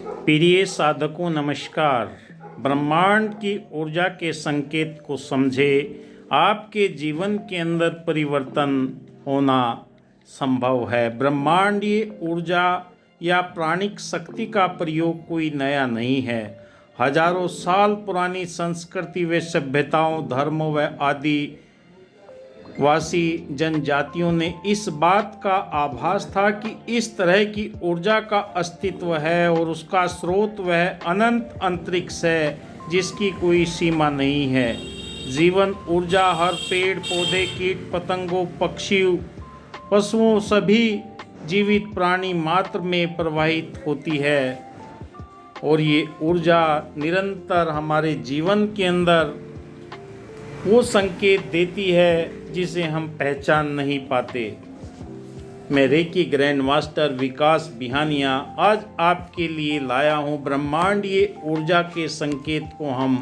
प्रिय साधकों नमस्कार। ब्रह्मांड की ऊर्जा के संकेत को समझे। आपके जीवन के अंदर परिवर्तन होना संभव है। ब्रह्मांडीय ऊर्जा या प्राणिक शक्ति का प्रयोग कोई नया नहीं है। हजारों साल पुरानी संस्कृति व सभ्यताओं, धर्मों व आदिवासी जनजातियों ने इस बात का आभास था कि इस तरह की ऊर्जा का अस्तित्व है और उसका स्रोत वह अनंत अंतरिक्ष है जिसकी कोई सीमा नहीं है। जीवन ऊर्जा हर पेड़ पौधे, कीट पतंगों, पक्षी, पशुओं, सभी जीवित प्राणी मात्र में प्रवाहित होती है और ये ऊर्जा निरंतर हमारे जीवन के अंदर वो संकेत देती है जिसे हम पहचान नहीं पाते। मैं रेकी ग्रैंड मास्टर विकास बिहानिया आज आपके लिए लाया हूँ ब्रह्मांडीय ऊर्जा के संकेत को हम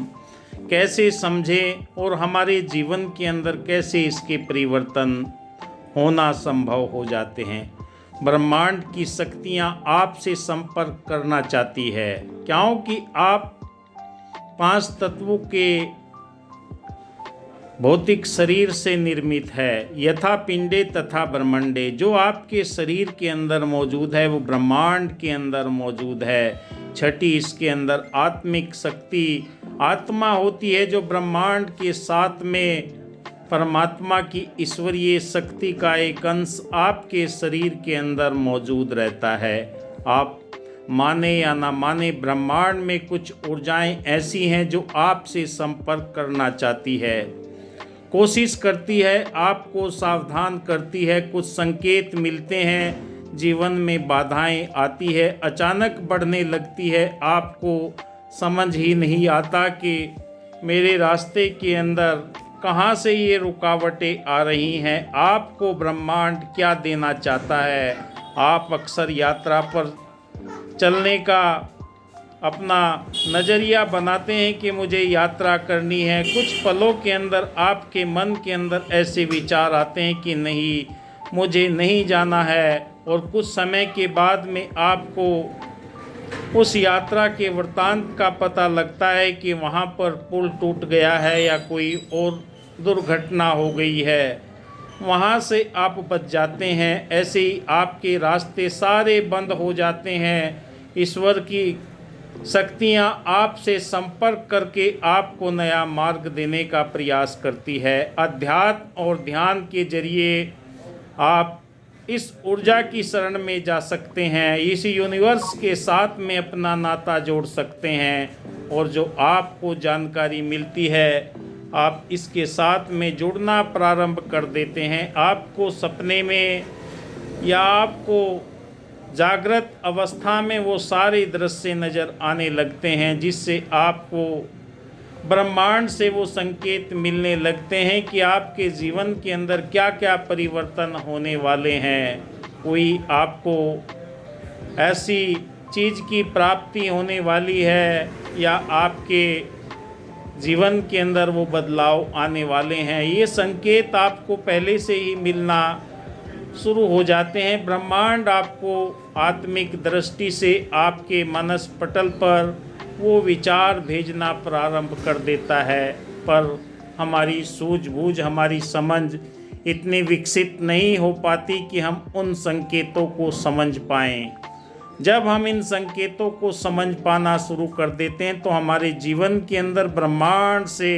कैसे समझें और हमारे जीवन के अंदर कैसे इसके परिवर्तन होना संभव हो जाते हैं। ब्रह्मांड की शक्तियाँ आपसे संपर्क करना चाहती है क्योंकि आप 5 तत्वों के भौतिक शरीर से निर्मित है। यथा पिंडे तथा ब्रह्मांडे, जो आपके शरीर के अंदर मौजूद है वो ब्रह्मांड के अंदर मौजूद है। छठी, इसके अंदर आत्मिक शक्ति आत्मा होती है जो ब्रह्मांड के साथ में परमात्मा की ईश्वरीय शक्ति का एक अंश आपके शरीर के अंदर मौजूद रहता है। आप माने या ना माने, ब्रह्मांड में कुछ ऊर्जाएं ऐसी हैं जो आपसे संपर्क करना चाहती है, कोशिश करती है, आपको सावधान करती है। कुछ संकेत मिलते हैं, जीवन में बाधाएं आती है, अचानक बढ़ने लगती है। आपको समझ ही नहीं आता कि मेरे रास्ते के अंदर कहाँ से ये रुकावटें आ रही हैं। आपको ब्रह्मांड क्या देना चाहता है। आप अक्सर यात्रा पर चलने का अपना नज़रिया बनाते हैं कि मुझे यात्रा करनी है। कुछ पलों के अंदर आपके मन के अंदर ऐसे विचार आते हैं कि नहीं, मुझे नहीं जाना है, और कुछ समय के बाद में आपको उस यात्रा के वृत्तांत का पता लगता है कि वहाँ पर पुल टूट गया है या कोई और दुर्घटना हो गई है। वहाँ से आप बच जाते हैं। ऐसे ही आपके रास्ते सारे बंद हो जाते हैं। ईश्वर की शक्तियाँ आपसे संपर्क करके आपको नया मार्ग देने का प्रयास करती है। अध्यात्म और ध्यान के जरिए आप इस ऊर्जा की शरण में जा सकते हैं, इस यूनिवर्स के साथ में अपना नाता जोड़ सकते हैं और जो आपको जानकारी मिलती है आप इसके साथ में जुड़ना प्रारंभ कर देते हैं। आपको सपने में या आपको जागृत अवस्था में वो सारे दृश्य नज़र आने लगते हैं जिससे आपको ब्रह्मांड से वो संकेत मिलने लगते हैं कि आपके जीवन के अंदर क्या क्या परिवर्तन होने वाले हैं। कोई आपको ऐसी चीज़ की प्राप्ति होने वाली है या आपके जीवन के अंदर वो बदलाव आने वाले हैं। ये संकेत आपको पहले से ही मिलना शुरू हो जाते हैं। ब्रह्मांड आपको आत्मिक दृष्टि से आपके मनस पटल पर वो विचार भेजना प्रारंभ कर देता है, पर हमारी सूझबूझ, हमारी समझ इतनी विकसित नहीं हो पाती कि हम उन संकेतों को समझ पाएं। जब हम इन संकेतों को समझ पाना शुरू कर देते हैं तो हमारे जीवन के अंदर ब्रह्मांड से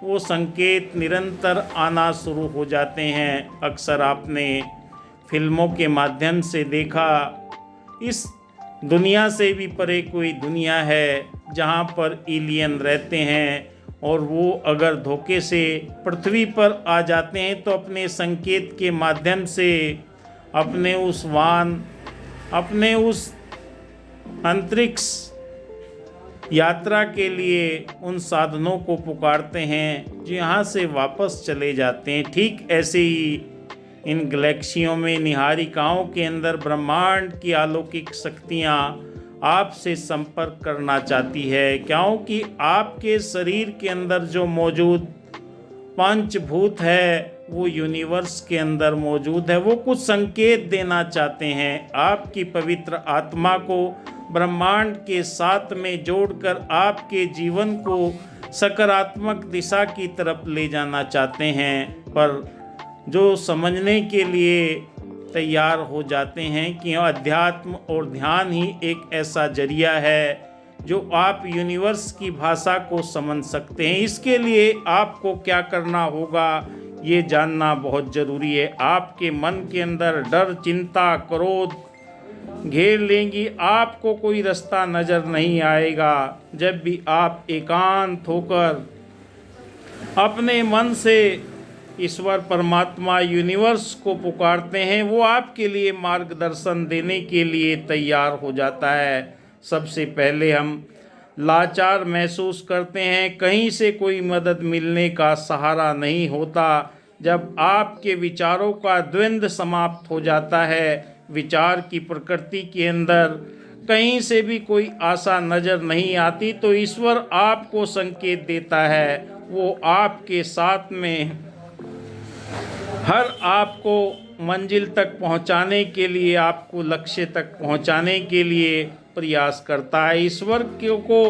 वो संकेत निरंतर आना शुरू हो जाते हैं। अक्सर आपने फिल्मों के माध्यम से देखा, इस दुनिया से भी परे कोई दुनिया है जहाँ पर एलियन रहते हैं और वो अगर धोखे से पृथ्वी पर आ जाते हैं तो अपने संकेत के माध्यम से अपने उस वाहन, अपने उस अंतरिक्ष यात्रा के लिए उन साधनों को पुकारते हैं जो यहाँ से वापस चले जाते हैं। ठीक ऐसे ही इन गैलेक्सियों में, निहारिकाओं के अंदर ब्रह्मांड की अलौकिक शक्तियाँ आपसे संपर्क करना चाहती है क्योंकि आपके शरीर के अंदर जो मौजूद पंचभूत है वो यूनिवर्स के अंदर मौजूद है। वो कुछ संकेत देना चाहते हैं। आपकी पवित्र आत्मा को ब्रह्मांड के साथ में जोड़कर आपके जीवन को सकारात्मक दिशा की तरफ ले जाना चाहते हैं, पर जो समझने के लिए तैयार हो जाते हैं कि अध्यात्म और ध्यान ही एक ऐसा जरिया है जो आप यूनिवर्स की भाषा को समझ सकते हैं। इसके लिए आपको क्या करना होगा ये जानना बहुत ज़रूरी है। आपके मन के अंदर डर, चिंता, क्रोध घेर लेंगी, आपको कोई रास्ता नज़र नहीं आएगा। जब भी आप एकांत होकर अपने मन से ईश्वर, परमात्मा, यूनिवर्स को पुकारते हैं, वो आपके लिए मार्गदर्शन देने के लिए तैयार हो जाता है। सबसे पहले हम लाचार महसूस करते हैं, कहीं से कोई मदद मिलने का सहारा नहीं होता। जब आपके विचारों का द्वंद्व समाप्त हो जाता है, विचार की प्रकृति के अंदर कहीं से भी कोई आशा नज़र नहीं आती, तो ईश्वर आपको संकेत देता है। वो आपके साथ में हर आपको मंजिल तक पहुंचाने के लिए, आपको लक्ष्य तक पहुंचाने के लिए प्रयास करता है। ईश्वर को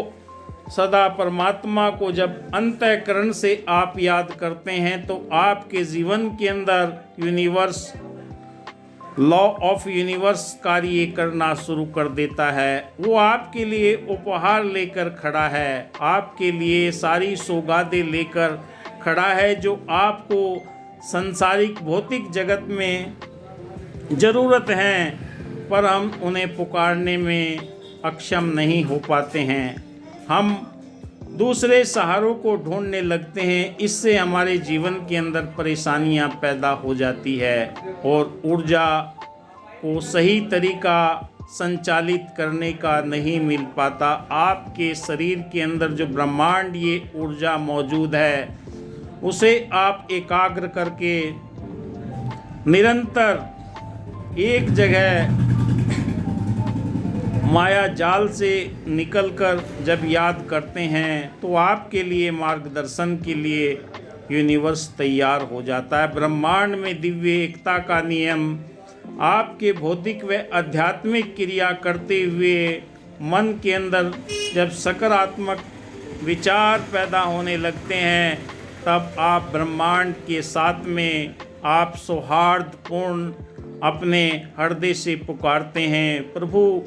सदा, परमात्मा को जब अंतःकरण से आप याद करते हैं तो आपके जीवन के अंदर यूनिवर्स, लॉ ऑफ यूनिवर्स कार्य करना शुरू कर देता है। वो आपके लिए उपहार लेकर खड़ा है, आपके लिए सारी सौगातें लेकर खड़ा है जो आपको संसारिक भौतिक जगत में ज़रूरत है, पर हम उन्हें पुकारने में अक्षम नहीं हो पाते हैं। हम दूसरे सहारों को ढूंढने लगते हैं, इससे हमारे जीवन के अंदर परेशानियां पैदा हो जाती है और ऊर्जा को सही तरीका संचालित करने का नहीं मिल पाता। आपके शरीर के अंदर जो ब्रह्मांड ये ऊर्जा मौजूद है, उसे आप एकाग्र करके निरंतर एक जगह माया जाल से निकलकर जब याद करते हैं तो आपके लिए मार्गदर्शन के लिए यूनिवर्स तैयार हो जाता है। ब्रह्मांड में दिव्य एकता का नियम आपके भौतिक व आध्यात्मिक क्रिया करते हुए मन के अंदर जब सकारात्मक विचार पैदा होने लगते हैं, तब आप ब्रह्मांड के साथ में आप सौहार्दपूर्ण अपने हृदय से पुकारते हैं, प्रभु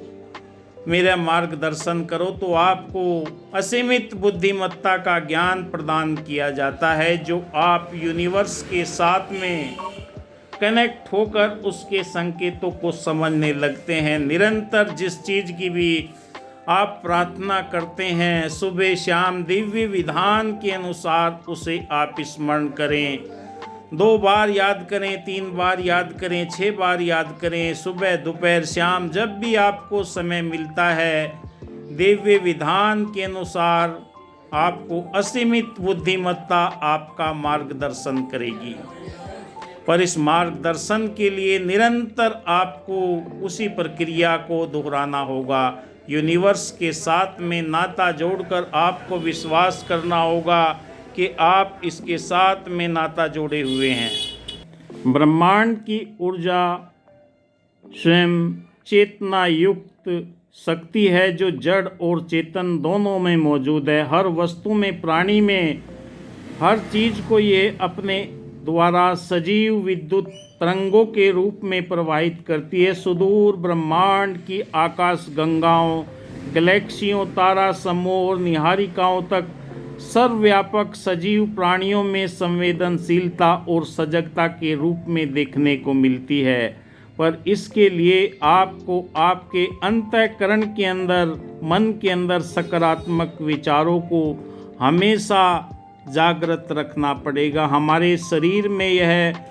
मेरा मार्गदर्शन करो, तो आपको असीमित बुद्धिमत्ता का ज्ञान प्रदान किया जाता है, जो आप यूनिवर्स के साथ में कनेक्ट होकर उसके संकेतों को समझने लगते हैं। निरंतर जिस चीज़ की भी आप प्रार्थना करते हैं, सुबह शाम दिव्य विधान के अनुसार उसे आप स्मरण करें। 2 बार याद करें, 3 बार याद करें, 6 बार याद करें, सुबह, दोपहर, शाम, जब भी आपको समय मिलता है, दिव्य विधान के अनुसार आपको असीमित बुद्धिमत्ता आपका मार्गदर्शन करेगी। पर इस मार्गदर्शन के लिए निरंतर आपको उसी प्रक्रिया को दोहराना होगा। यूनिवर्स के साथ में नाता जोड़कर आपको विश्वास करना होगा कि आप इसके साथ में नाता जोड़े हुए हैं। ब्रह्मांड की ऊर्जा स्वयं चेतना युक्त शक्ति है जो जड़ और चेतन दोनों में मौजूद है। हर वस्तु में, प्राणी में, हर चीज़ को ये अपने द्वारा सजीव विद्युत तरंगों के रूप में प्रवाहित करती है। सुदूर ब्रह्मांड की आकाश गंगाओं, गैलेक्सियों, तारा समूह और निहारिकाओं तक सर्वव्यापक सजीव प्राणियों में संवेदनशीलता और सजगता के रूप में देखने को मिलती है। पर इसके लिए आपको आपके अंतःकरण के अंदर, मन के अंदर सकारात्मक विचारों को हमेशा जागृत रखना पड़ेगा। हमारे शरीर में यह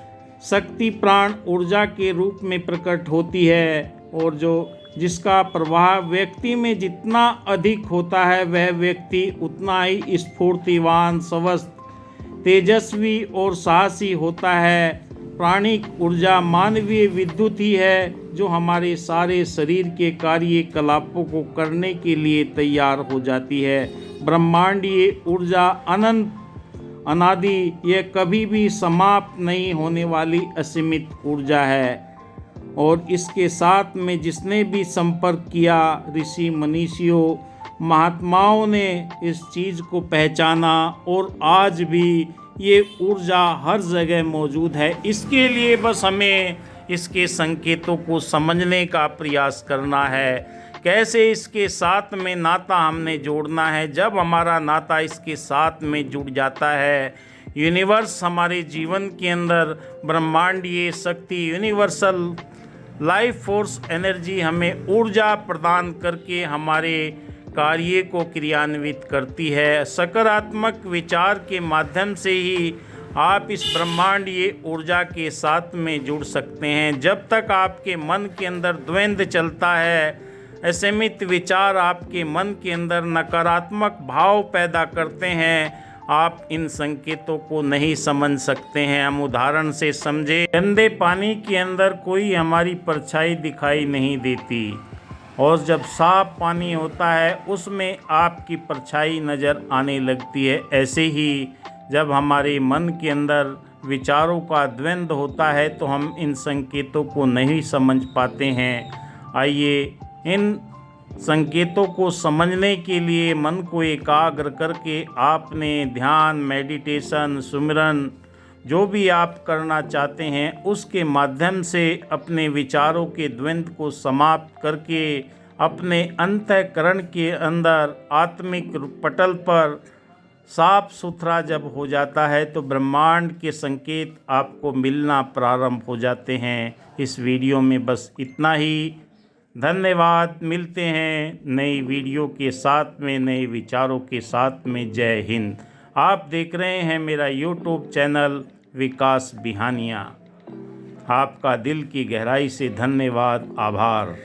शक्ति प्राण ऊर्जा के रूप में प्रकट होती है और जिसका प्रवाह व्यक्ति में जितना अधिक होता है, वह व्यक्ति उतना ही स्फूर्तिवान, स्वस्थ, तेजस्वी और साहसी होता है। प्राणिक ऊर्जा मानवीय विद्युत ही है जो हमारे सारे शरीर के कार्यकलापों को करने के लिए तैयार हो जाती है। ब्रह्मांडीय ऊर्जा अनंत, अनादि, यह कभी भी समाप्त नहीं होने वाली असीमित ऊर्जा है। और इसके साथ में जिसने भी संपर्क किया, ऋषि मनीषियों महात्माओं ने इस चीज़ को पहचाना और आज भी ये ऊर्जा हर जगह मौजूद है। इसके लिए बस हमें इसके संकेतों को समझने का प्रयास करना है, कैसे इसके साथ में नाता हमने जोड़ना है। जब हमारा नाता इसके साथ में जुड़ जाता है, यूनिवर्स हमारे जीवन के अंदर ब्रह्मांडीय शक्ति, यूनिवर्सल लाइफ फोर्स एनर्जी हमें ऊर्जा प्रदान करके हमारे कार्य को क्रियान्वित करती है। सकारात्मक विचार के माध्यम से ही आप इस ब्रह्मांडीय ऊर्जा के साथ में जुड़ सकते हैं। जब तक आपके मन के अंदर द्वंद्व चलता है, असीमित विचार आपके मन के अंदर नकारात्मक भाव पैदा करते हैं, आप इन संकेतों को नहीं समझ सकते हैं। हम उदाहरण से समझे, गंदे पानी के अंदर कोई हमारी परछाई दिखाई नहीं देती और जब साफ पानी होता है उसमें आपकी परछाई नज़र आने लगती है। ऐसे ही जब हमारे मन के अंदर विचारों का द्वंद्व होता है तो हम इन संकेतों को नहीं समझ पाते हैं। आइए इन संकेतों को समझने के लिए मन को एकाग्र करके आपने ध्यान, मेडिटेशन, सुमिरन जो भी आप करना चाहते हैं उसके माध्यम से अपने विचारों के द्वंद्व को समाप्त करके अपने अंतःकरण के अंदर आत्मिक पटल पर साफ सुथरा जब हो जाता है तो ब्रह्मांड के संकेत आपको मिलना प्रारंभ हो जाते हैं। इस वीडियो में बस इतना ही। धन्यवाद। मिलते हैं नई वीडियो के साथ में, नए विचारों के साथ में। जय हिंद। आप देख रहे हैं मेरा यूट्यूब चैनल विकास बिहानिया। आपका दिल की गहराई से धन्यवाद, आभार।